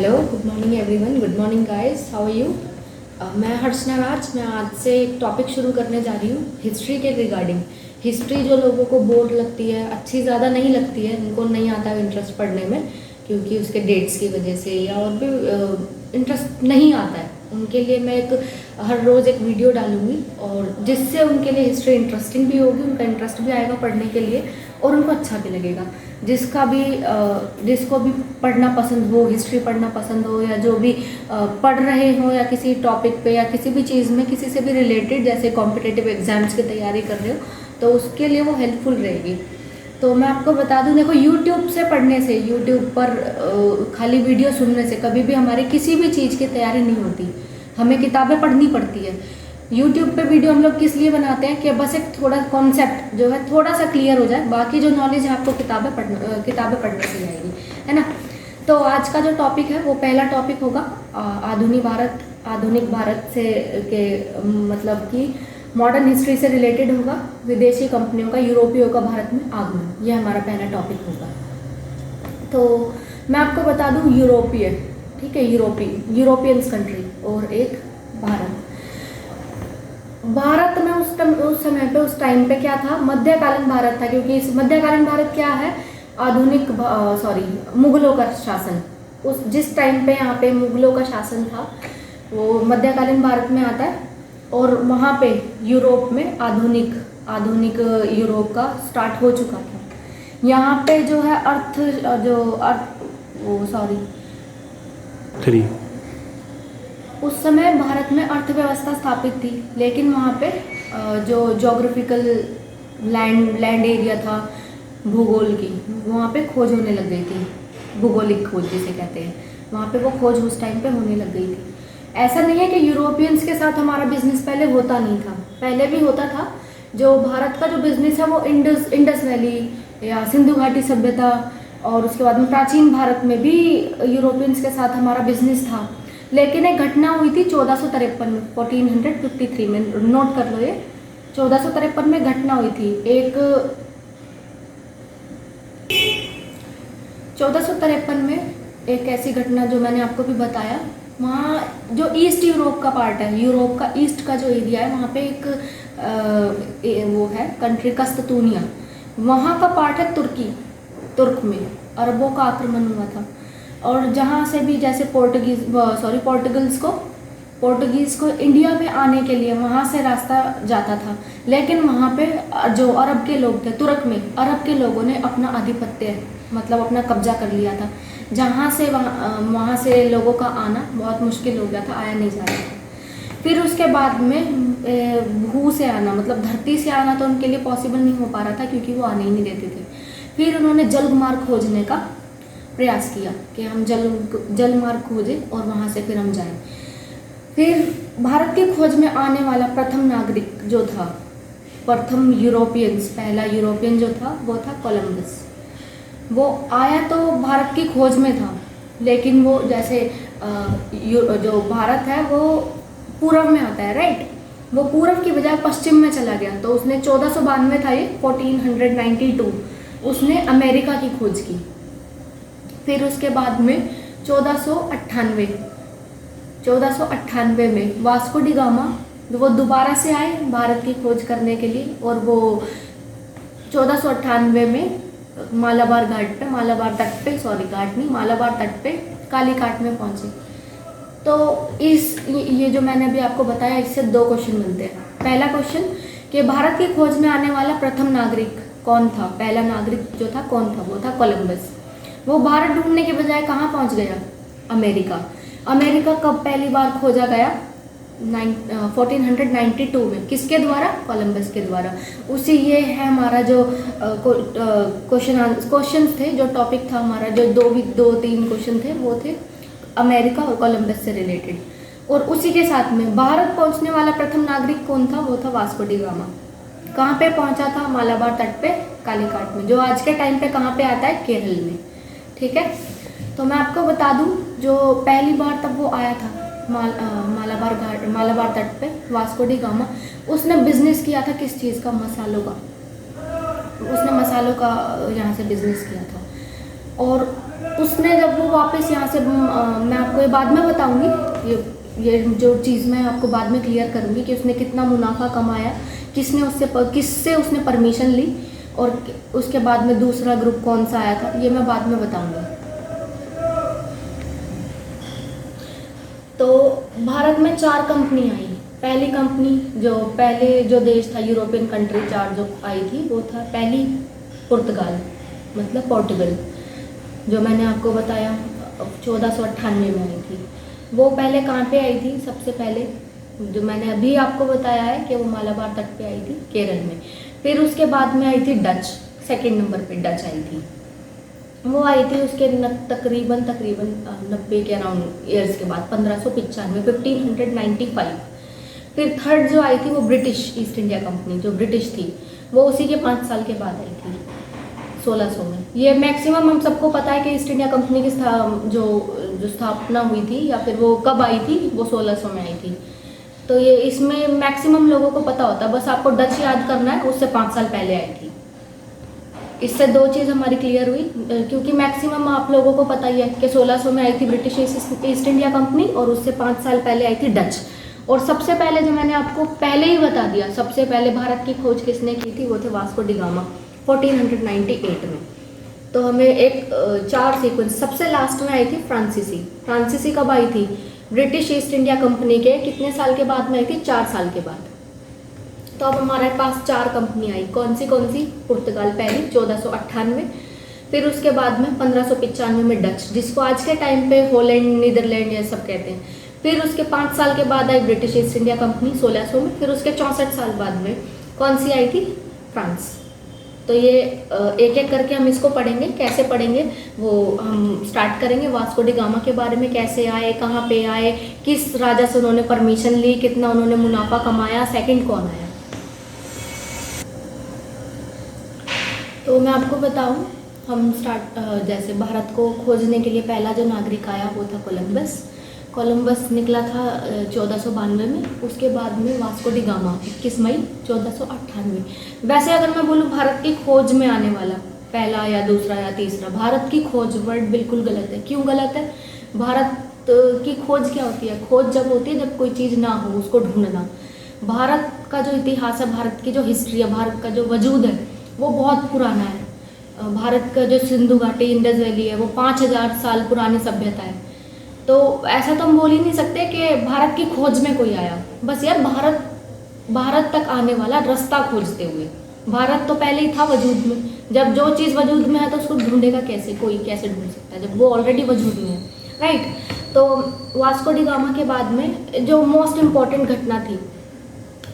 Hello, good morning everyone, good morning guys, how are you. मैं हर्षना राज। मैं आज से एक टॉपिक शुरू करने जा रही हूँ हिस्ट्री के रिगार्डिंग। हिस्ट्री जो लोगों को बोर लगती है, अच्छी ज़्यादा नहीं लगती है, उनको नहीं आता है इंटरेस्ट पढ़ने में क्योंकि उसके डेट्स की वजह से या और भी इंटरेस्ट नहीं आता है, उनके लिए मैं हर रोज़ एक वीडियो डालूंगी और जिससे उनके लिए हिस्ट्री इंटरेस्टिंग भी होगी, उनका इंटरेस्ट भी आएगा पढ़ने के लिए और उनको अच्छा भी लगेगा। जिसको भी पढ़ना पसंद हो, हिस्ट्री पढ़ना पसंद हो या जो भी पढ़ रहे हो या किसी टॉपिक पे या किसी भी चीज़ में किसी से भी रिलेटेड, जैसे कॉम्पिटिटिव एग्जाम्स की तैयारी कर रहे हो तो उसके लिए वो हेल्पफुल रहेगी। तो मैं आपको बता दूं, देखो यूट्यूब से पढ़ने से, यूट्यूब पर खाली वीडियो सुनने से कभी भी हमारी किसी भी चीज़ की तैयारी नहीं होती, हमें किताबें पढ़नी पड़ती है। यूट्यूब पे वीडियो हम लोग किस लिए बनाते हैं कि बस एक थोड़ा कॉन्सेप्ट जो है थोड़ा सा क्लियर हो जाए, बाकी जो नॉलेज है आपको किताबें पढ़ने से आएगी, है ना। तो आज का जो टॉपिक है वो पहला टॉपिक होगा आधुनिक भारत से के मतलब कि मॉडर्न हिस्ट्री से रिलेटेड होगा। विदेशी कंपनियों का, यूरोपियों का भारत में आगमन, ये हमारा पहला टॉपिक होगा। तो मैं आपको बता दूं यूरोपियन, ठीक है, यूरोपियंस कंट्री और एक भारत में उस समय पे, उस टाइम पे क्या था, मध्यकालीन भारत था, क्योंकि इस मध्यकालीन भारत क्या है, मुगलों का शासन। उस जिस टाइम पे यहाँ पे मुगलों का शासन था वो मध्यकालीन भारत में आता है और वहाँ पे यूरोप में आधुनिक यूरोप का स्टार्ट हो चुका था। यहाँ पे जो है उस समय भारत में अर्थव्यवस्था स्थापित थी, लेकिन वहाँ पे जो जोग्राफिकल लैंड एरिया था, भूगोल की, वहाँ पे खोज होने लग गई थी, भूगोलिक खोज जिसे कहते हैं, वहाँ पे वो खोज उस टाइम पे होने लग गई थी। ऐसा नहीं है कि यूरोपियंस के साथ हमारा बिजनेस पहले होता नहीं था, पहले भी होता था। जो भारत का जो बिजनेस है वो इंडस वैली या सिंधु घाटी सभ्यता और उसके बाद में प्राचीन भारत में भी यूरोपियंस के साथ हमारा बिजनेस था। लेकिन एक घटना हुई थी 1453 में, 1453 में, नोट कर लो ये, 1453 में घटना हुई थी। 1453 में एक ऐसी घटना जो मैंने आपको भी बताया, वहाँ जो ईस्ट यूरोप का पार्ट है, यूरोप का ईस्ट का जो एरिया है, वहाँ पे एक वो है कंट्री कस्तूनिया, वहाँ का पार्ट है तुर्क में अरबों का आक्रमण हुआ था। और जहाँ से भी जैसे पोर्टुगीज़ को इंडिया में आने के लिए वहाँ से रास्ता जाता था, लेकिन वहाँ पे जो अरब के लोग थे, तुर्क में अरब के लोगों ने अपना आधिपत्य मतलब अपना कब्जा कर लिया था, जहाँ से वहाँ से लोगों का आना बहुत मुश्किल हो गया था, आया नहीं जा रहा था। फिर उसके बाद में भू से आना, मतलब धरती से आना तो उनके लिए पॉसिबल नहीं हो पा रहा था क्योंकि वो आने ही नहीं देते थे। फिर उन्होंने जलमार्ग खोजने का प्रयास किया कि हम जलमार्ग खोजें और वहाँ से फिर हम जाएं। फिर भारत की खोज में आने वाला प्रथम नागरिक जो था, पहला यूरोपियन जो था वो था कोलंबस। वो आया तो भारत की खोज में था, लेकिन वो जैसे जो भारत है वो पूर्व में आता है, राइट, वो पूर्व की बजाय पश्चिम में चला गया। तो उसने 1492 था ये, 1492 उसने अमेरिका की खोज की। फिर उसके बाद में 1498 में वास्को डी गामा वो दोबारा से आए भारत की खोज करने के लिए, और वो 1498 में मालाबार तट पे कालीकाट में पहुंचे। तो ये जो मैंने अभी आपको बताया, इससे दो क्वेश्चन मिलते हैं। पहला क्वेश्चन कि भारत की खोज में आने वाला प्रथम नागरिक कौन था, पहला नागरिक जो था कौन था, वो था कोलंबस। वो भारत ढूंढने के बजाय कहाँ पहुंच गया, अमेरिका कब पहली बार खोजा गया, 1492 में, किसके द्वारा, कोलंबस के द्वारा। उसी ये है हमारा जो क्वेश्चंस थे, जो टॉपिक था हमारा, जो दो तीन क्वेश्चन थे, वो थे अमेरिका और कोलंबस से रिलेटेड। और उसी के साथ में भारत पहुंचने वाला प्रथम नागरिक कौन था, वो था वास्को डी गामा। कहाँ पे पहुंचा था, मालाबार तट पे कालीकाट में, जो आज के टाइम पे कहाँ पे आता है, केरल में, ठीक है। तो मैं आपको बता दूं, जो पहली बार तब वो आया था मालाबार तट पे, वास्को डी गामा, उसने बिजनेस किया था किस चीज़ का, मसालों का यहाँ से बिजनेस किया था। और उसने जब वो वापस यहाँ से मैं आपको ये बाद में बताऊंगी, ये जो चीज़ मैं आपको बाद में क्लियर करूंगी कि उसने कितना मुनाफा कमाया, किससे उसने परमिशन ली, और उसके बाद में दूसरा ग्रुप कौन सा आया था, ये मैं बाद में बताऊंगी। तो भारत में 4 कंपनी आई। पहली कंपनी पहले जो देश था, यूरोपियन कंट्री 4 जो आई थी, वो था पहली पुर्तगाल, मतलब पोर्टुगल, जो मैंने आपको बताया 1498 में आई थी। वो पहले कहाँ पे आई थी? सबसे पहले जो मैंने अभी आपको बताया है कि वो मालाबार तट पे आई थी, केरल में। फिर उसके बाद में आई थी डच, सेकंड नंबर पे डच आई थी। वो आई थी उसके तकरीबन 90 के अराउंड ईयर्स के बाद, 1595। फिर थर्ड जो आई थी वो ब्रिटिश ईस्ट इंडिया कंपनी, जो ब्रिटिश थी, वो उसी के 5 साल के बाद आई थी, 1600 में। ये मैक्सिमम हम सबको पता है कि ईस्ट इंडिया कंपनी की जो स्थापना हुई थी, या फिर वो कब आई थी, वो 1600 में आई थी। तो ये इसमें मैक्सिमम लोगों को पता होता है, बस आपको डच याद करना है, उससे 5 साल पहले आई थी। इससे 2 चीज़ हमारी क्लियर हुई, क्योंकि मैक्सिमम आप लोगों को पता ही है कि 1600 में आई थी ब्रिटिश ईस्ट इंडिया कंपनी, और उससे 5 साल पहले आई थी डच। और सबसे पहले जो मैंने आपको पहले ही बता दिया, सबसे पहले भारत की खोज किसने की थी, वो थे वास्को डी गामा, 1498 में। तो हमें एक 4 सीक्वेंस, सबसे लास्ट में आई थी फ्रांसीसी। फ्रांसीसी कब आई थी? ब्रिटिश ईस्ट इंडिया कंपनी के कितने साल के बाद में आई थी? 4 साल के बाद। तो अब हमारे पास 4 कंपनी आई। कौन सी? पुर्तगाल पहली 1498, फिर उसके बाद में 1595 में डच, जिसको आज के टाइम पे हॉलैंड, नीदरलैंड ये सब कहते हैं। फिर उसके 5 साल के बाद आई ब्रिटिश ईस्ट इंडिया कंपनी 1600 में। फिर उसके 64 साल बाद में कौन सी आई थी? फ्रांस। तो ये एक एक करके हम इसको पढ़ेंगे। कैसे पढ़ेंगे वो हम स्टार्ट करेंगे। वास्को डी गामा के बारे में, कैसे आए, कहाँ पे आए, किस राजा से उन्होंने परमिशन ली, कितना उन्होंने मुनाफा कमाया, सेकंड कौन आया। तो मैं आपको बताऊं, हम जैसे भारत को खोजने के लिए पहला जो नागरिक आया वो था कोलंबस निकला था 1492 में। उसके बाद में वास्को डी गामा 21 मई 1498। वैसे अगर मैं बोलूँ भारत की खोज में आने वाला पहला या दूसरा या तीसरा, भारत की खोज वर्ड बिल्कुल गलत है। क्यों गलत है? भारत की खोज क्या होती है? खोज जब होती है जब कोई चीज़ ना हो, उसको ढूंढना। भारत का जो इतिहास है, भारत की जो हिस्ट्री है, भारत का जो वजूद है, वो बहुत पुराना है। भारत का जो सिंधु घाटी, इंडस वैली है, वो 5000 साल पुरानी सभ्यता है। तो ऐसा तो हम बोल ही नहीं सकते कि भारत की खोज में कोई आया। बस यार भारत तक आने वाला रास्ता खोजते हुए। भारत तो पहले ही था वजूद में। जब जो चीज़ वजूद में है तो उसको ढूंढेगा कैसे? कोई कैसे ढूंढ सकता है जब वो ऑलरेडी वजूद में है, राइट? तो वास्को डी गामा के बाद में जो मोस्ट इम्पॉर्टेंट घटना थी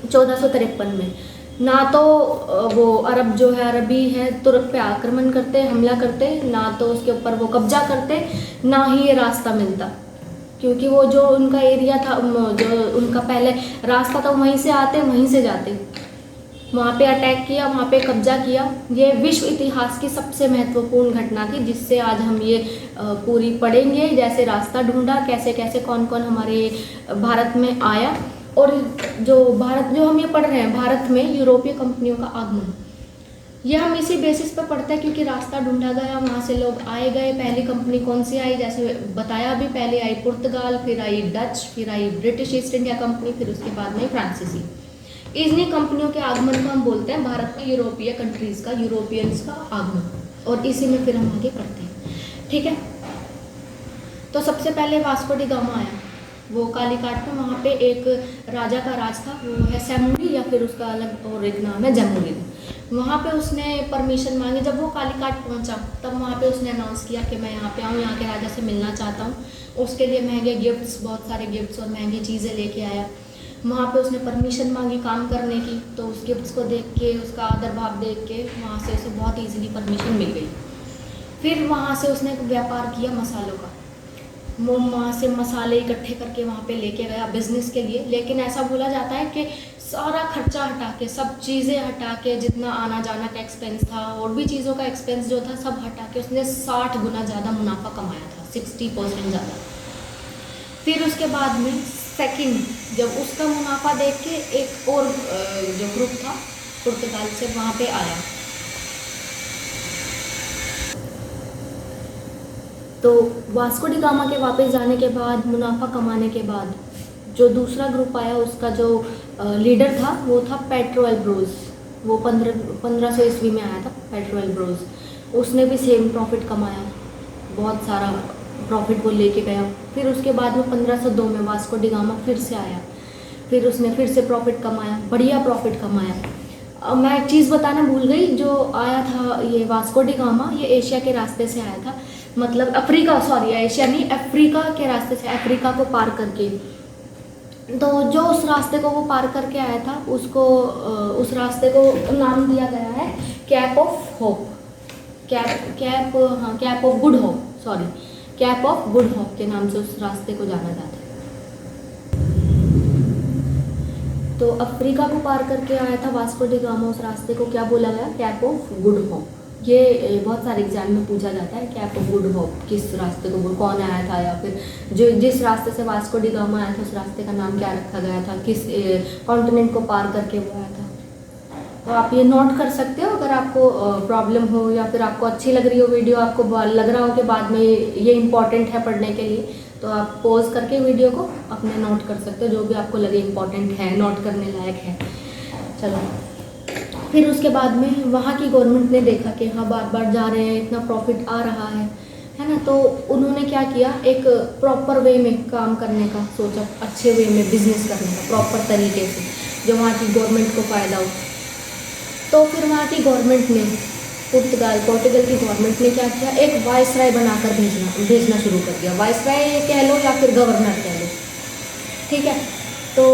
1453 में, ना तो वो अरब जो है, अरबी है, तुर्क पे आक्रमण करते, हमला करते, ना तो उसके ऊपर वो कब्जा करते, ना ही ये रास्ता मिलता। क्योंकि वो जो उनका एरिया था, जो उनका पहले रास्ता था, वहीं से आते वहीं से जाते, वहाँ पे अटैक किया, वहाँ पे कब्जा किया। ये विश्व इतिहास की सबसे महत्वपूर्ण घटना थी, जिससे आज हम ये पूरी पढ़ेंगे। जैसे रास्ता ढूंढा, कैसे कैसे कौन कौन हमारे भारत में आया। और जो हम ये पढ़ रहे हैं, भारत में यूरोपीय कंपनियों का आगमन, ये हम इसी बेसिस पर पढ़ते हैं क्योंकि रास्ता ढूंढा गया, वहाँ से लोग आए गए। पहली कंपनी कौन सी आई? जैसे बताया अभी, पहले आई पुर्तगाल, फिर आई डच, फिर आई ब्रिटिश ईस्ट इंडिया कंपनी, फिर उसके बाद में फ्रांसीसी। इन्हीं कंपनियों के आगमन को हम बोलते हैं भारत में यूरोपीय कंट्रीज का, यूरोपियंस का आगमन। और इसी में फिर हम आगे पढ़ते हैं, ठीक है? तो सबसे पहले वास्को डी गामा आया, वो कालीकाट में। वहाँ पे एक राजा का राज था, वो है सैमुरी, या फिर उसका अलग और एक नाम है जैमुरिन। वहाँ पे उसने परमिशन मांगी। जब वो कालीकाट पहुँचा तब वहाँ पे उसने अनाउंस किया कि मैं यहाँ पे आऊँ, यहाँ के राजा से मिलना चाहता हूँ। उसके लिए महंगे गिफ्ट्स, बहुत सारे गिफ्ट्स और महंगी चीज़ें लेके आया। वहाँ पे उसने परमिशन मांगी काम करने की, तो उस गिफ्ट्स को देख के, उसका आदर भाव देख के, वहाँ से उसे बहुत ईजिली परमिशन मिल गई। फिर वहाँ से उसने व्यापार किया मसालों का। वो वहाँ से मसाले इकट्ठे करके वहाँ पे लेके गया बिजनेस के लिए। लेकिन ऐसा बोला जाता है कि सारा खर्चा हटा के, सब चीज़ें हटा के, जितना आना जाना का एक्सपेंस था और भी चीज़ों का एक्सपेंस जो था, सब हटा के उसने 60 गुना ज़्यादा मुनाफा कमाया था, 60% ज़्यादा। फिर उसके बाद में सेकंड, जब उसका मुनाफा देख के एक और जो ग्रुप था पुर्तगाल से वहाँ पे आया। तो वास्को डी गामा के वापस जाने के बाद, मुनाफा कमाने के बाद, जो दूसरा ग्रुप आया उसका जो लीडर था वो था पेड्रो एल्ब्रोज। वो 1500 ईस्वी में आया था पेड्रो एल्ब्रोज। उसने भी सेम प्रॉफिट कमाया, बहुत सारा प्रॉफिट वो लेके गया। फिर उसके बाद में 1502 में वास्को डी गामा फिर से आया, फिर उसने फिर से प्रॉफिट कमाया, बढ़िया प्रॉफिट कमाया। अब मैं एक चीज़ बताना भूल गई, जो आया था ये वास्को डी गामा, ये एशिया के रास्ते से आया था, मतलब अफ्रीका, सॉरी एशिया नहीं, अफ्रीका के रास्ते से, अफ्रीका को पार करके। तो जो उस रास्ते को वो पार करके आया था उसको उस रास्ते को नाम दिया गया है cap of hope, cap of good hope, sorry cap of good hope के नाम से उस रास्ते को जाना जाता है। तो अफ्रीका को पार करके आया था वास्को डी गामा, उस रास्ते को क्या बोला गया, कैप ऑफ गुड होप। ये बहुत सारे एग्जाम में पूछा जाता है, कैप ऑफ गुड होप किस रास्ते को, कौन आया था, या फिर जो जिस रास्ते से वास्को डी गामा आया था उस रास्ते का नाम क्या रखा गया था, किस कॉन्टिनेंट को पार करके वो आया था। तो आप ये नोट कर सकते हो अगर आपको प्रॉब्लम हो या फिर आपको अच्छी लग रही हो वीडियो, आपको लग रहा हो कि बाद में ये इंपॉर्टेंट है पढ़ने के लिए, तो आप पॉज करके वीडियो को अपने नोट कर सकते हो, जो भी आपको लगे इम्पॉर्टेंट है, नोट करने लायक है। चलो, फिर उसके बाद में वहाँ की गवर्नमेंट ने देखा कि हाँ बार बार जा रहे हैं, इतना प्रॉफिट आ रहा है ना, तो उन्होंने क्या किया, एक प्रॉपर वे में काम करने का सोचा, अच्छे वे में बिजनेस करने का प्रॉपर तरीके से, जो वहाँ की गवर्नमेंट को फ़ायदा हो। तो फिर वहाँ की गवर्नमेंट ने, पोर्टुगल की गवर्नमेंट ने क्या किया, एक वाइसराय बनाकर भेजना शुरू कर दिया। वाइसराय कह लो या फिर गवर्नर कह लो, ठीक है। तो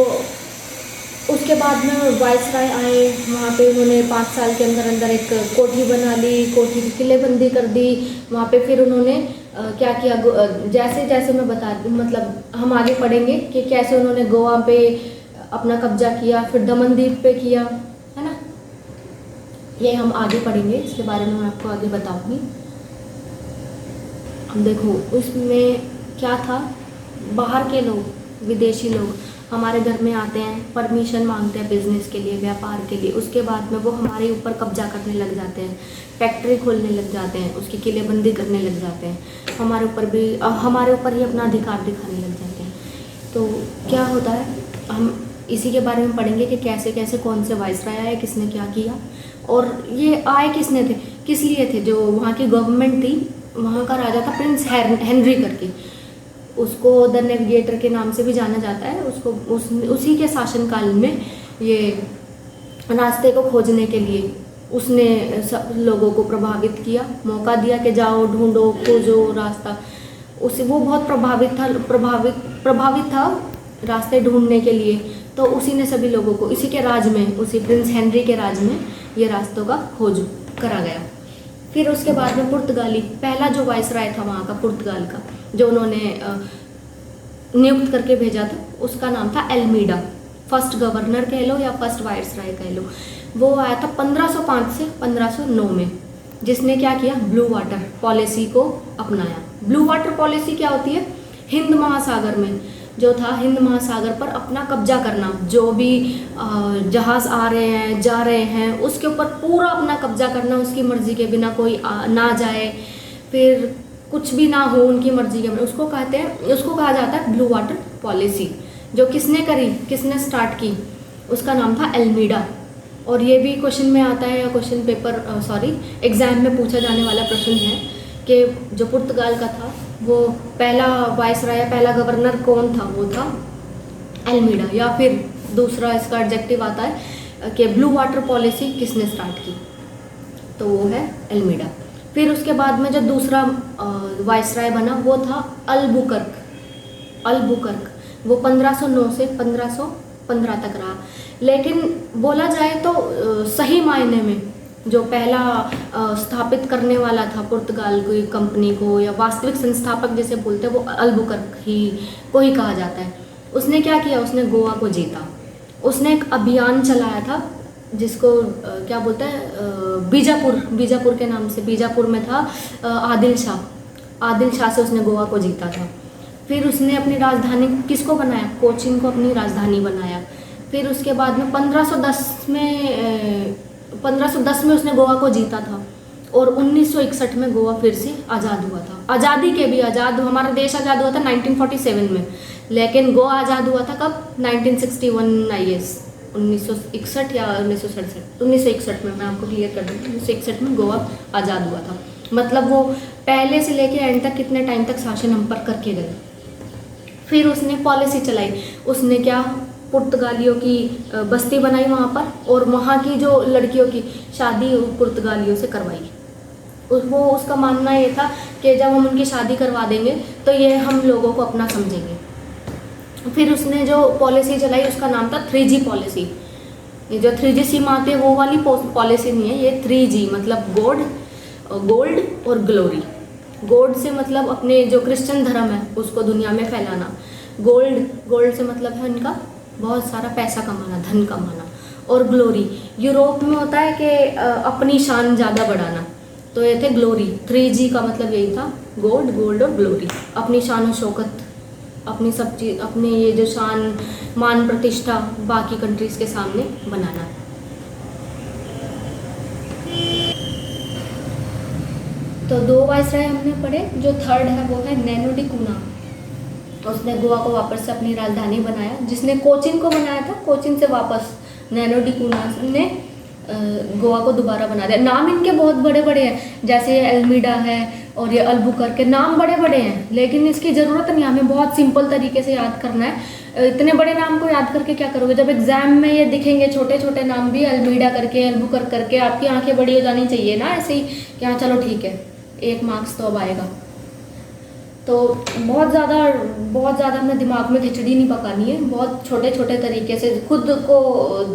उसके बाद में वाइसराय आए, वहाँ पे उन्होंने 5 साल के अंदर अंदर एक कोठी बना ली, कोठी की किलेबंदी कर दी वहाँ पे। फिर उन्होंने क्या किया, जैसे जैसे मैं बता, मतलब हम आगे पढ़ेंगे कि कैसे उन्होंने गोवा पे अपना कब्जा किया, फिर दमन द्वीप पे किया, है ना, ये हम आगे पढ़ेंगे, इसके बारे में मैं आपको आगे बताऊंगी। अब देखो उसमें क्या था, बाहर के लोग, विदेशी लोग हमारे घर में आते हैं, परमिशन मांगते हैं बिजनेस के लिए, व्यापार के लिए, उसके बाद में वो हमारे ऊपर कब्जा करने लग जाते हैं, फैक्ट्री खोलने लग जाते हैं, उसकी किलेबंदी करने लग जाते हैं, हमारे ऊपर ही अपना अधिकार दिखाने लग जाते हैं। तो क्या होता है, हम इसी के बारे में पढ़ेंगे कि कैसे कैसे कौन से वाइसराय आए, किसने क्या किया, और ये आए किसने थे, किस लिए थे। जो वहाँ की गवर्नमेंट थी, वहाँ का राजा था प्रिंस हेनरी करके, उसको द नेविगेटर के नाम से भी जाना जाता है। उसको उसी के शासनकाल में ये रास्ते को खोजने के लिए उसने सब लोगों को प्रभावित किया, मौका दिया कि जाओ ढूंढो खोजो रास्ता। उसे वो बहुत प्रभावित था रास्ते ढूंढने के लिए, तो उसी ने सभी लोगों को, इसी के राज में, उसी प्रिंस हेनरी के राज में ये रास्तों का खोज करा गया। फिर उसके बाद में पुर्तगाली, पहला जो वाइसराय था वहाँ का पुर्तगाल का, जो उन्होंने नियुक्त करके भेजा था, उसका नाम था एल्मीडा। फर्स्ट गवर्नर कह लो या फर्स्ट वाइसराय कह लो। वो आया था 1505 से 1509 में, जिसने क्या किया, ब्लू वाटर पॉलिसी को अपनाया। ब्लू वाटर पॉलिसी क्या होती है, हिंद महासागर में जो था, हिंद महासागर पर अपना कब्जा करना, जो भी जहाज आ रहे हैं जा रहे हैं उसके ऊपर पूरा अपना कब्जा करना, उसकी मर्जी के बिना कोई ना जाए, फिर कुछ भी ना हो उनकी मर्जी के बिना, उसको कहा जाता है ब्लू वाटर पॉलिसी। जो किसने करी, किसने स्टार्ट की, उसका नाम था एल्मीडा। और ये भी क्वेश्चन में आता है, या क्वेश्चन पेपर एग्जाम में पूछा जाने वाला प्रश्न है कि जो पुर्तगाल का था, वो पहला वाइसराय, पहला गवर्नर कौन था, वो था एल्मीडा। या फिर दूसरा इसका एडजेक्टिव आता है कि ब्लू वाटर पॉलिसी किसने स्टार्ट की, तो वो है एल्मीडा। फिर उसके बाद में जो दूसरा वाइसराय बना वो था अल्बुकर्क। वो 1509 से 1515 तक रहा। लेकिन बोला जाए तो सही मायने में जो पहला स्थापित करने वाला था पुर्तगाल की कंपनी को, या वास्तविक संस्थापक जिसे बोलते हैं, वो अल्बुकर्क को ही कहा जाता है। उसने क्या किया, उसने गोवा को जीता। उसने एक अभियान चलाया था जिसको क्या बोलते हैं, बीजापुर के नाम से, बीजापुर में था आदिल शाह से उसने गोवा को जीता था। फिर उसने अपनी राजधानी किसको बनाया, कोचीन को अपनी राजधानी बनाया। फिर उसके बाद में 1510 में उसने गोवा को जीता था। और 1961 में गोवा फिर से आज़ाद हुआ था। आज़ादी के भी आज़ाद, हमारा देश आज़ाद हुआ था 1947 में, लेकिन गोवा आज़ाद हुआ था कब? 1961 आई गेस, 1961 या 1967, 1961 में, मैं आपको क्लियर कर दूँ, 1961 में गोवा आज़ाद हुआ था। मतलब वो पहले से लेके एंड तक कितने टाइम तक शासन हम पर करके गए। फिर उसने पॉलिसी चलाई, उसने क्या, पुर्तगालियों की बस्ती बनाई वहाँ पर, और वहाँ की जो लड़कियों की शादी पुर्तगालियों से करवाई। वो उसका मानना ये था कि जब हम उनकी शादी करवा देंगे तो ये हम लोगों को अपना समझेंगे। फिर उसने जो पॉलिसी चलाई उसका नाम था 3G पॉलिसी। ये जो 3G सिम आते हैं वो वाली पॉलिसी नहीं है, ये 3G मतलब गोल्ड और ग्लोरी। गोल्ड से मतलब अपने जो क्रिश्चियन धर्म है उसको दुनिया में फैलाना, गोल्ड से मतलब है इनका बहुत सारा पैसा कमाना, धन कमाना, और ग्लोरी यूरोप में होता है कि अपनी शान ज़्यादा बढ़ाना, तो ये थे ग्लोरी। 3G का मतलब यही था, गोल्ड और ग्लोरी, अपनी शान और शौकत, अपनी सब चीज़, अपने ये जो शान मान प्रतिष्ठा बाकी कंट्रीज़ के सामने बनाना। तो 2 वायसराय हमने पढ़े, जो थर्ड है वो है नैनो डी कूना। उसने गोवा को वापस से अपनी राजधानी बनाया। जिसने कोचिन को बनाया था, कोचिन से वापस नैनो डी कूना ने गोवा को दोबारा बना दिया। नाम इनके बहुत बड़े बड़े हैं, जैसे एल्मीडा है और ये अल्बुकर्क, नाम बड़े बड़े हैं, लेकिन इसकी ज़रूरत नहीं, हमें बहुत सिंपल तरीके से याद करना है। इतने बड़े नाम को याद करके क्या करोगे, जब एग्जाम में ये दिखेंगे छोटे छोटे नाम भी, एल्मीडा करके, अल्बुकर्क करके, आपकी आंखें बड़ी हो जानी चाहिए ना ऐसे ही कि हाँ चलो ठीक है, 1 मार्क्स तो अब आएगा। तो बहुत ज़्यादा अपने दिमाग में खिचड़ी नहीं पकानी है, बहुत छोटे छोटे तरीके से खुद को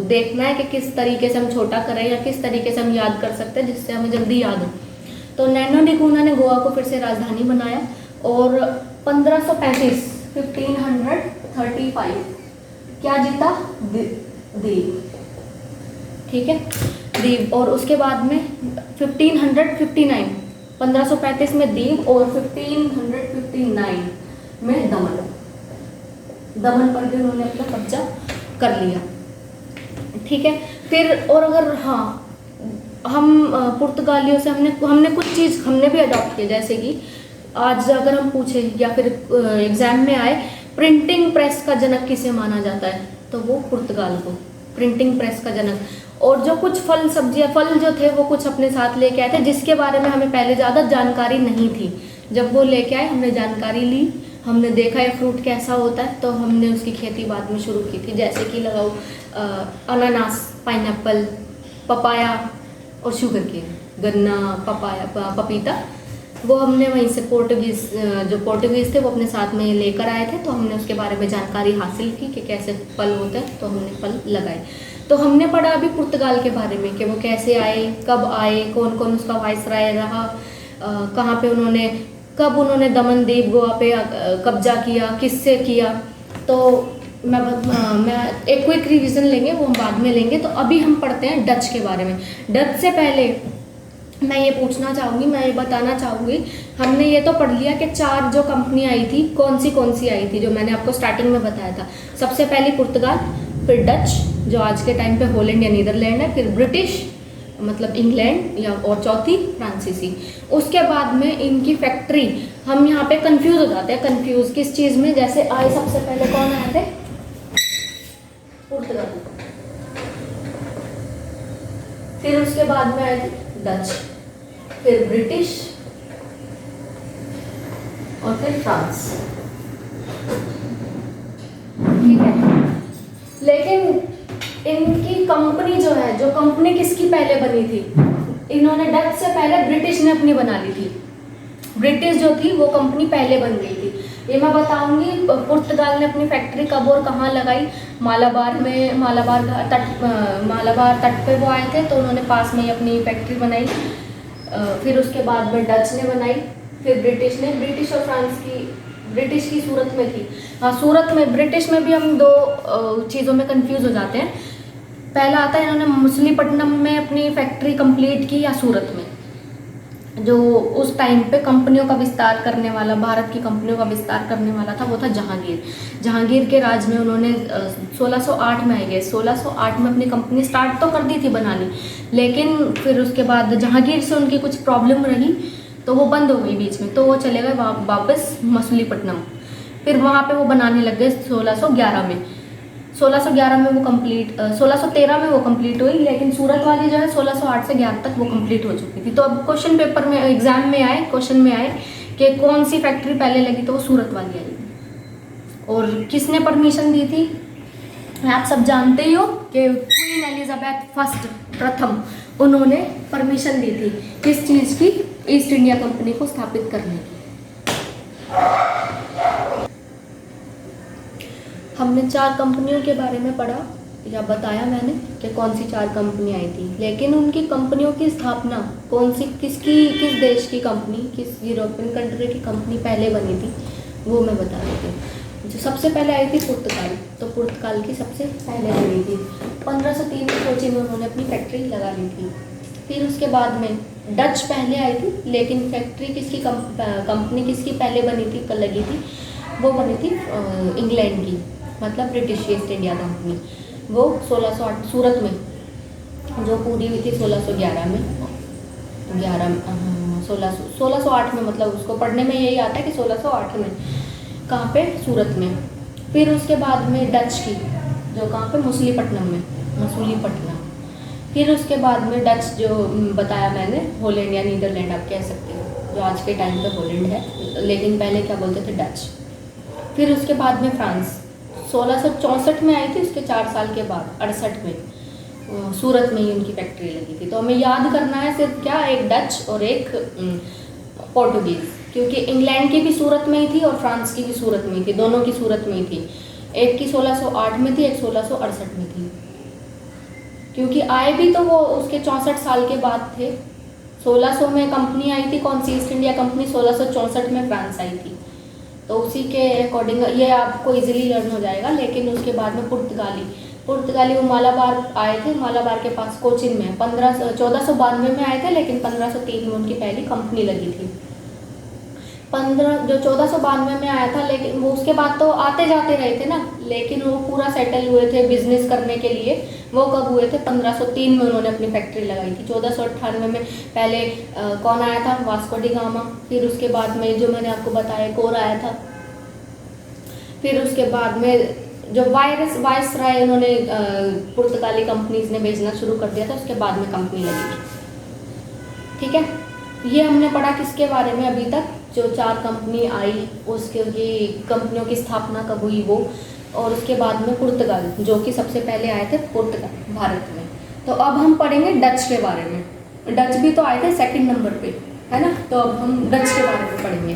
देखना है कि किस तरीके से हम छोटा करें या किस तरीके से हम याद कर सकते हैं जिससे हमें जल्दी याद हो। तो नैनो डी कूना ने गोवा को फिर से राजधानी बनाया और 1535 क्या जीता, द्वीप, ठीक है, द्वीप। और उसके बाद में 1535 में द्वीप और 1559 में दमन पर भी उन्होंने अपना कब्जा कर लिया, ठीक है। फिर और अगर हाँ, हम पुर्तगालियों से हमने कुछ चीज़ हमने भी अडॉप्ट किया, जैसे कि आज अगर हम पूछें या फिर एग्जाम में आए प्रिंटिंग प्रेस का जनक किसे माना जाता है, तो वो पुर्तगाल को प्रिंटिंग प्रेस का जनक। और जो कुछ फल जो थे वो कुछ अपने साथ लेके आए थे, जिसके बारे में हमें पहले ज़्यादा जानकारी नहीं थी। जब वो लेके आए हमने जानकारी ली, हमने देखा ये फ्रूट कैसा होता है, तो हमने उसकी खेती बाद में शुरू की थी। जैसे कि लगाओ अनानास, पाइनएप्पल, पपाया और शुगर केन, गन्ना, पपाया, पपीता, वो हमने वहीं से पोर्टुगीज़ थे वो अपने साथ में लेकर आए थे, तो हमने उसके बारे में जानकारी हासिल की कि कैसे फल होते हैं, तो हमने फल लगाए। तो हमने पढ़ा अभी पुर्तगाल के बारे में कि वो कैसे आए, कब आए, कौन कौन उसका वाइसराय रहा, कहाँ पे कब उन्होंने दमन द्वीप गोवा पे कब्जा किया, किससे किया। तो मैं एक क्विक रिवीजन लेंगे, वो हम बाद में लेंगे। तो अभी हम पढ़ते हैं डच के बारे में। डच से पहले मैं ये बताना चाहूँगी, हमने ये तो पढ़ लिया कि 4 जो कंपनी आई थी, कौन सी आई थी, जो मैंने आपको स्टार्टिंग में बताया था। सबसे पहले पुर्तगाल, फिर डच जो आज के टाइम पे हॉलैंड या नीदरलैंड है, फिर ब्रिटिश मतलब इंग्लैंड या, और चौथी फ्रांसीसी। उसके बाद में इनकी फैक्ट्री, हम यहाँ पे कंफ्यूज हो जाते हैं, कंफ्यूज किस चीज़ में, जैसे आए सबसे पहले कौन आए थे, पुर्तगाल, फिर उसके बाद में आए थे डच, फिर ब्रिटिश और फिर फ्रांस, ठीक है। लेकिन इनकी कंपनी जो है, जो कंपनी किसकी पहले बनी थी, इन्होंने डच से पहले ब्रिटिश ने अपनी बना ली थी। ब्रिटिश जो थी वो कंपनी पहले बन गई थी, ये मैं बताऊंगी। पुर्तगाल ने अपनी फैक्ट्री कब और कहाँ लगाई, मालाबार तट पे वो आए थे, तो उन्होंने पास में ही अपनी फैक्ट्री बनाई। फिर उसके बाद में डच ने बनाई, फिर ब्रिटिश और फ्रांस की, ब्रिटिश की सूरत में थी, हाँ सूरत में। ब्रिटिश में भी हम 2 चीज़ों में कंफ्यूज हो जाते हैं। पहला आता है इन्होंने मछलीपट्टनम में अपनी फैक्ट्री कंप्लीट की या सूरत में। जो उस टाइम पे कंपनियों का विस्तार करने वाला, भारत की कंपनियों का विस्तार करने वाला था, वो था जहांगीर। जहांगीर के राज में उन्होंने 1608 में आई गए, 1608 में अपनी कंपनी स्टार्ट तो कर दी थी बनानी, लेकिन फिर उसके बाद जहांगीर से उनकी कुछ प्रॉब्लम रही तो वो बंद हो गई बीच में, तो वो चले गए वापस मछलीपट्टनम। फिर वहाँ पे वो बनाने लग गए 1611 में। 1611 में वो कंप्लीट 1613 में वो कंप्लीट हुई, लेकिन सूरत वाली जो है 1608 से 11 तक वो कंप्लीट हो चुकी थी। तो अब क्वेश्चन पेपर में, एग्जाम में आए, क्वेश्चन में आए कि कौन सी फैक्ट्री पहले लगी, तो वो सूरत वाली आई। और किसने परमिशन दी थी, आप सब जानते ही हो कि क्वीन एलिजाबेथ फर्स्ट, प्रथम, उन्होंने परमिशन दी थी किस चीज़ की, ईस्ट इंडिया कंपनी को स्थापित करने की। हमने 4 कंपनियों के बारे में पढ़ा या बताया मैंने कि कौन सी 4 कंपनी आई थी, लेकिन उनकी कंपनियों की स्थापना कौन सी, किस देश की कंपनी, किस यूरोपियन कंट्री की कंपनी पहले बनी थी, वो मैं बता रही थी। जो सबसे पहले आई थी पुर्तगाल, तो पुर्तगाल की सबसे पहले बनी थी 1503 में कोची में उन्होंने अपनी फैक्ट्री लगा ली थी। फिर उसके बाद में डच पहले आई थी, लेकिन फैक्ट्री किसकी, कंपनी किसकी पहले बनी थी, लगी थी, वो बनी थी इंग्लैंड की, मतलब ब्रिटिश ईस्ट इंडिया कंपनी। वो 1608 सूरत में जो पूरी हुई थी 1611 में, 1608 में, मतलब उसको पढ़ने में यही आता है कि 1608 में, कहाँ पे, सूरत में। फिर उसके बाद में डच की, जो कहाँ पे, मछलीपट्टनम में, मछलीपट्टनम। फिर उसके बाद में डच, जो बताया मैंने, हॉलैंड या नीदरलैंड आप कह सकते हो, जो आज के टाइम पे हॉलैंड है, लेकिन पहले क्या बोलते थे, डच। फिर उसके बाद में फ्रांस 1664 में आई थी, उसके 4 साल के बाद 68 में सूरत में ही उनकी फैक्ट्री लगी थी। तो हमें याद करना है सिर्फ क्या, एक डच और एक पोर्टुगीज़, क्योंकि इंग्लैंड की भी सूरत में ही थी और फ्रांस की भी सूरत में ही थी, दोनों की सूरत में ही थी। एक की 1608 में थी, एक 1668 में थी, क्योंकि आए भी तो वो उसके 64 साल के बाद थे। 1600 में कंपनी आई थी, कौन सी, ईस्ट इंडिया कंपनी, 1664 में फ्रांस आई थी। तो उसी के अकॉर्डिंग ये आपको इजीली लर्न हो जाएगा। लेकिन उसके बाद में पुर्तगाली वो मालाबार आए थे, मालाबार के पास कोचिन में 1492 में आए थे, लेकिन 1503 में उनकी पहली कंपनी लगी थी। 1492 में आया था, लेकिन वो उसके बाद तो आते जाते रहे थे ना, लेकिन वो पूरा सेटल हुए थे बिजनेस करने के लिए, वो कब हुए थे, 1503 में उन्होंने अपनी फैक्ट्री लगाई थी। 1498 में पहले कौन आया था, वास्को डी गामा। फिर उसके बाद में जो मैंने आपको बताया, कोर आया था। फिर उसके बाद में जो वायसराय उन्होंने पुर्तगाली कंपनीज ने भेजना शुरू कर दिया था, उसके बाद में कंपनी लगी। ठीक है, ये हमने पढ़ा किसके बारे में अभी तक, जो 4 कंपनी आई, उसके कंपनियों की स्थापना कब हुई वो, और उसके बाद में पुर्तगाल, जो कि सबसे पहले आए थे पुर्तगाल भारत में। तो अब हम पढ़ेंगे डच के बारे में। डच भी तो आए थे 2nd नंबर पे, है ना, तो अब हम डच के बारे में पढ़ेंगे।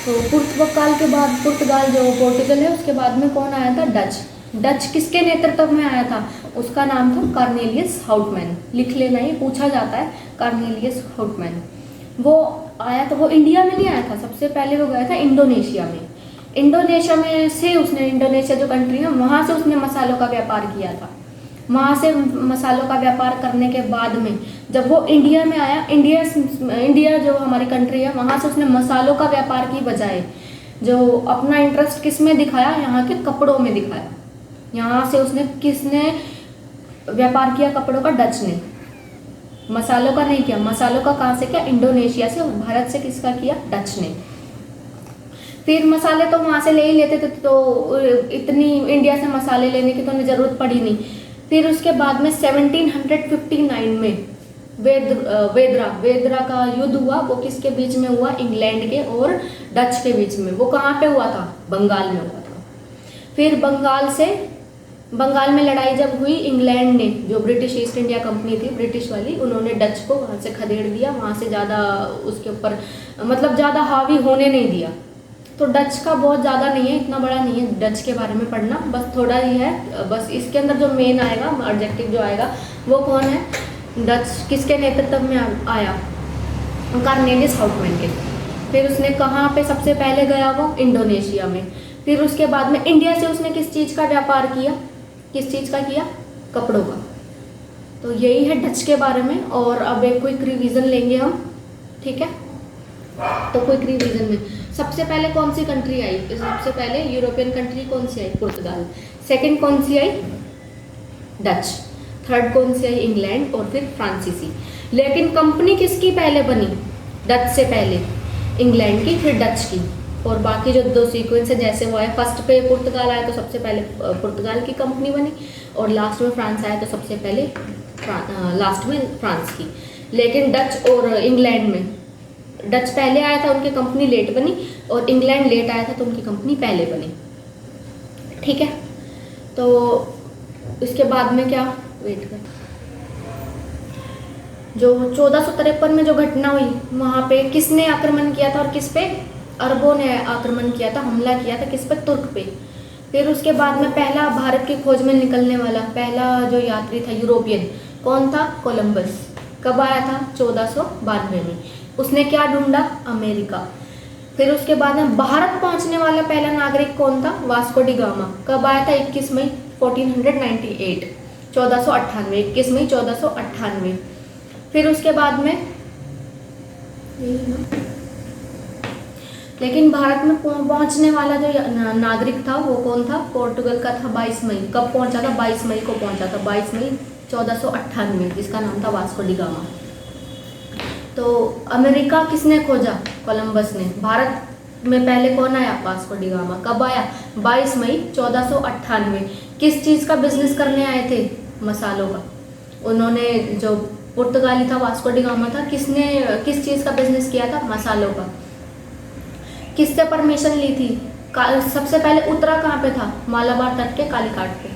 तो पुर्तगाल के बाद, पुर्तगाल जो पोर्टुगल है, उसके बाद में कौन आया था, डच। डच किसके नेतृत्व में आया था, उसका नाम था कार्नेलियस हाउटमैन। लिख लेना, ये पूछा जाता है, कार्नेलियस हाउटमैन। वो आया तो वो इंडिया में नहीं आया था, सबसे पहले वो गया था इंडोनेशिया में। इंडोनेशिया में से उसने, इंडोनेशिया जो कंट्री है वहाँ से उसने मसालों का व्यापार किया था। वहाँ से मसालों का व्यापार करने के बाद में जब वो इंडिया में आया, इंडिया जो हमारी कंट्री है, वहाँ से उसने मसालों का व्यापार की बजाय जो अपना इंटरेस्ट किस में दिखाया, यहाँ के कपड़ों में दिखाया। यहाँ से उसने, किसने व्यापार किया कपड़ों का, डच ने। मसालों का नहीं किया, मसालों का कहाँ से किया, इंडोनेशिया से, भारत से किसका किया, डच ने। फिर मसाले तो वहाँ से ले ही लेते थे, तो इतनी इंडिया से मसाले लेने की तो उन्हें ज़रूरत पड़ी नहीं। फिर उसके बाद में 1759 में वेदरा का युद्ध हुआ। वो किसके बीच में हुआ, इंग्लैंड के और डच के बीच में। वो कहाँ पे हुआ था, बंगाल में हुआ था। फिर बंगाल में लड़ाई जब हुई, इंग्लैंड ने, जो ब्रिटिश ईस्ट इंडिया कंपनी थी, ब्रिटिश वाली, उन्होंने डच को वहाँ से खदेड़ दिया, वहाँ से ज़्यादा उसके ऊपर, मतलब ज़्यादा हावी होने नहीं दिया। तो डच का बहुत ज़्यादा नहीं है, इतना बड़ा नहीं है डच के बारे में पढ़ना, बस थोड़ा ही है। बस इसके अंदर जो मेन आएगा, एडजेक्टिव जो आएगा, वो कौन है, डच किसके नेतृत्व में आया, कार्नेलियस हाउटमैन के। फिर उसने कहाँ पे सबसे पहले गया, वो इंडोनेशिया में। फिर उसके बाद में इंडिया से उसने किस चीज़ का व्यापार किया, किस चीज़ का किया, कपड़ों का। तो यही है डच के बारे में। और अब एक क्विक रिवीजन लेंगे हम, ठीक है। तो क्विक रिवीजन में सबसे पहले कौन सी कंट्री आई? सबसे पहले यूरोपियन कंट्री कौन सी आई? पुर्तगाल। सेकंड कौन सी आई? डच। थर्ड कौन सी आई? इंग्लैंड। और फिर फ्रांसीसी। लेकिन कंपनी किसकी पहले बनी? डच से पहले इंग्लैंड की, फिर डच की। और बाकी जो दो सीक्वेंस है जैसे वो है, फर्स्ट पे पुर्तगाल आया तो सबसे पहले पुर्तगाल की कंपनी बनी, और लास्ट में फ्रांस आया तो सबसे पहले लास्ट में फ्रांस की। लेकिन डच और इंग्लैंड में, डच पहले आया था उनकी कंपनी लेट बनी, और इंग्लैंड लेट आया था तो उनकी कंपनी पहले बनी, ठीक है। तो इसके बाद में क्या, वेट कर, जो 1453 में जो घटना हुई वहाँ पे किसने आक्रमण किया था और किस पे? अरबों ने आक्रमण किया था, हमला किया था किस पे? तुर्क पे। फिर उसके बाद में पहला भारत की खोज में निकलने वाला पहला जो यात्री था यूरोपियन, कौन था? कोलंबस। कब आया था? 1492 में। उसने क्या ढूंढा? अमेरिका। फिर उसके बाद में भारत पहुंचने वाला पहला नागरिक कौन था? Vasco D gamma. कब आया था? 21 मई 1498, 1498, 21 मई 1498। फिर उसके बाद में लेकिन भारत में पहुंचने वाला जो नागरिक था वो कौन था? पोर्टुगल का था। 22 मई। कब पहुंचा था? 22 मई को पहुंचा था, 22 मई 1498, जिसका नाम था वास्को डी गामा। तो अमेरिका किसने खोजा? कोलंबस ने। भारत में पहले कौन आया? Vasco D gamma. कब आया? 22 मई 1498। किस चीज़ का बिजनेस करने आए थे? मसालों का। उन्होंने, जो पुर्तगाली था वास्को डी गामा था, किस चीज़ का बिजनेस किया था? मसालों का। किससे परमिशन ली थी? सबसे पहले उतरा कहाँ पे था? मालाबार तट के कालीघाट पे।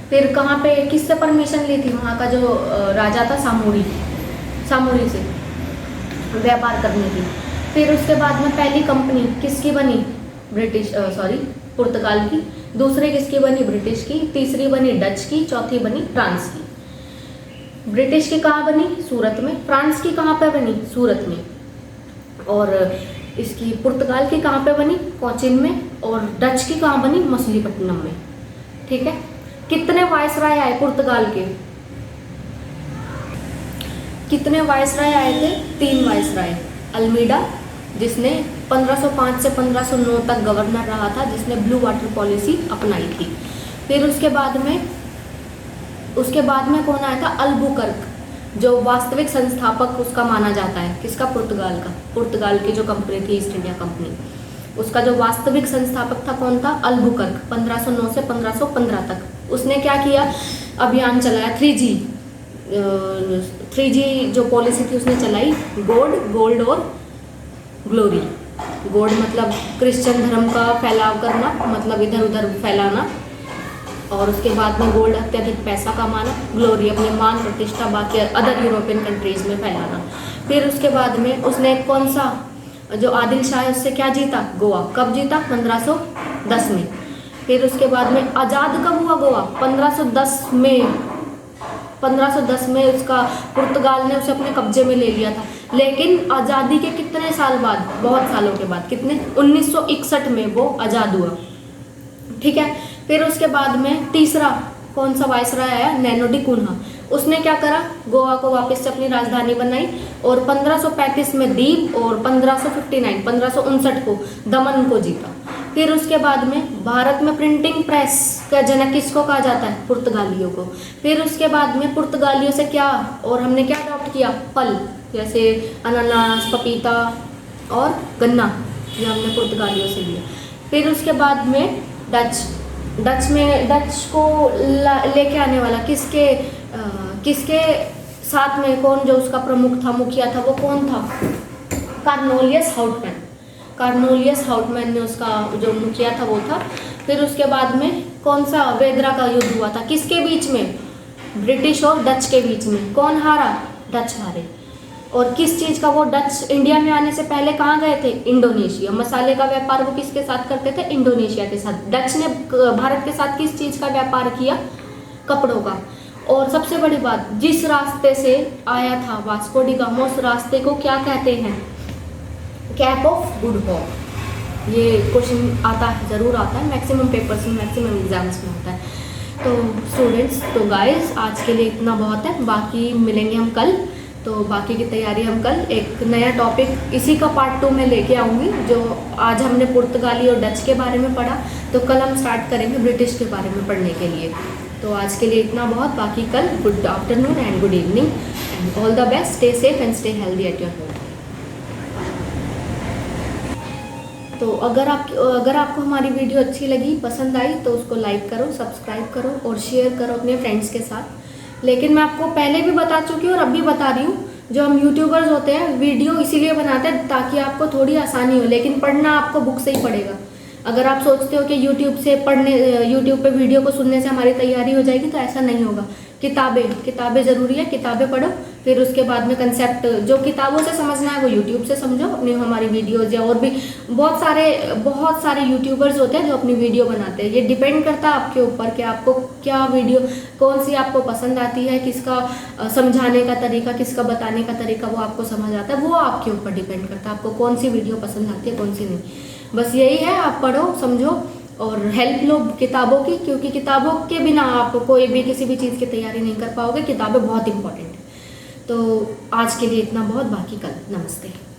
फिर कहाँ पे किससे परमिशन ली थी? वहाँ का जो राजा था सामूरी से व्यापार करने की। फिर उसके बाद में पहली कंपनी किसकी बनी? पुर्तगाल की। दूसरी किसकी बनी? ब्रिटिश की। तीसरी बनी डच की। चौथी बनी फ्रांस की। ब्रिटिश की कहाँ बनी? सूरत में। फ्रांस की कहाँ पे बनी? सूरत में। और इसकी पुर्तगाल की कहाँ पे बनी? कोचीन में। और डच की कहाँ बनी? मछलीपट्टनम में, ठीक है। कितने वायसराय आए पुर्तगाल के? कितने वायसराय आए थे? 3 वायसराय। अल्मीडा, जिसने 1505 से 1509 तक गवर्नर रहा था, जिसने ब्लू वाटर पॉलिसी अपनाई थी। फिर उसके बाद में कौन आया था? अल्बुकर्क, जो वास्तविक संस्थापक उसका माना जाता है। किसका? पुर्तगाल का। पुर्तगाल की जो कंपनी थी ईस्ट इंडिया कंपनी, उसका जो वास्तविक संस्थापक था कौन था? अल्बुकर्क। 1509 से 1515 तक उसने क्या किया? अभियान चलाया 3G जो पॉलिसी थी उसने चलाई। गोल्ड और ग्लोरी। गोल्ड मतलब क्रिश्चियन धर्म का फैलाव करना, मतलब इधर उधर फैलाना, और उसके बाद में गोल्ड अत्यधिक पैसा कमाना। ग्लोरी अपने मान प्रतिष्ठा बाकी अदर यूरोपियन कंट्रीज में फैलाना। फिर उसके बाद में उसने कौन सा, जो आदिल शाह है उससे क्या जीता? गोवा। कब जीता? 1510 में। फिर उसके बाद में आज़ाद कब हुआ गोवा? 1510 में। 1510 में उसका पुर्तगाल ने उसे अपने कब्जे में ले लिया था। लेकिन आज़ादी के कितने साल बाद? बहुत सालों के बाद। कितने? 1961 में वो आज़ाद हुआ, ठीक है। फिर उसके बाद में तीसरा कौन सा वायसराय आया? Nuno da Cunha. उसने क्या करा? गोवा को वापस से अपनी राजधानी बनाई, और 1535 में दीव, और 1559 को दमन को जीता। फिर उसके बाद में भारत में प्रिंटिंग प्रेस का जनक किसको कहा जाता है? पुर्तगालियों को। फिर उसके बाद में पुर्तगालियों से क्या, और हमने क्या अडॉप्ट किया? फल, जैसे अनानास, पपीता और गन्ना, ये हमने पुर्तगालियों से लिया। फिर उसके बाद में डच को लेके आने वाला किसके साथ में, कौन जो उसका प्रमुख था, मुखिया था, वो कौन था? कार्नोलियस हाउटमैन ने उसका जो मुखिया था वो था। फिर उसके बाद में कौन सा वेदरा का युद्ध हुआ था? किसके बीच में? ब्रिटिश और डच के बीच में। कौन हारा? डच हारे। और किस चीज़ का? वो डच इंडिया में आने से पहले कहाँ गए थे? इंडोनेशिया। मसाले का व्यापार वो किसके साथ करते थे? इंडोनेशिया के साथ। डच ने भारत के साथ किस चीज़ का व्यापार किया? कपड़ों का। और सबसे बड़ी बात, जिस रास्ते से आया था वास्को डी गामा, उस रास्ते को क्या कहते हैं? Cap of good hope. ये क्वेश्चन आता है, जरूर आता है, मैक्सिमम पेपर्स में, मैक्सिमम एग्जाम्स में होता है। तो स्टूडेंट्स, तो गाइस आज के लिए इतना बहुत है, बाकी मिलेंगे हम कल। तो बाकी की तैयारी हम कल एक नया टॉपिक इसी का पार्ट 2 में लेके आऊँगी। जो आज हमने पुर्तगाली और डच के बारे में पढ़ा, तो कल हम स्टार्ट करेंगे ब्रिटिश के बारे में पढ़ने के लिए। तो आज के लिए इतना बहुत, बाकी कल good afternoon and good evening and all the best. Stay safe and stay healthy at your home. तो अगर आपको हमारी वीडियो अच्छी लगी, पसंद आई, तो उसको लाइक करो, सब्सक्राइब करो और शेयर करो अपने फ्रेंड्स के साथ। लेकिन मैं आपको पहले भी बता चुकी हूँ और अब भी बता रही हूँ, जो हम यूट्यूबर्स होते हैं वीडियो इसीलिए बनाते हैं ताकि आपको थोड़ी आसानी हो, लेकिन पढ़ना आपको बुक से ही पड़ेगा। अगर आप सोचते हो कि यूट्यूब पे वीडियो को सुनने से हमारी तैयारी हो जाएगी, तो ऐसा नहीं होगा। किताबें ज़रूरी है, किताबें पढ़ो, फिर उसके बाद में कंसेप्ट जो किताबों से समझना है वो यूट्यूब से समझो। अपनी हमारी वीडियोज़ या और भी बहुत सारे यूट्यूबर्स होते हैं जो अपनी वीडियो बनाते हैं। ये डिपेंड करता है आपके ऊपर कि आपको क्या वीडियो, कौन सी आपको पसंद आती है, किसका समझाने का तरीका, किसका बताने का तरीका वो आपको समझ आता है। वो आपके ऊपर डिपेंड करता है आपको कौन सी वीडियो पसंद आती है, कौन सी नहीं। बस यही है, आप पढ़ो, समझो और हेल्प लो किताबों की, क्योंकि किताबों के बिना आप कोई भी किसी भी चीज़ की तैयारी नहीं कर पाओगे। किताबें बहुत इंपॉर्टेंट है। तो आज के लिए इतना बहुत, बाकी कल। नमस्ते।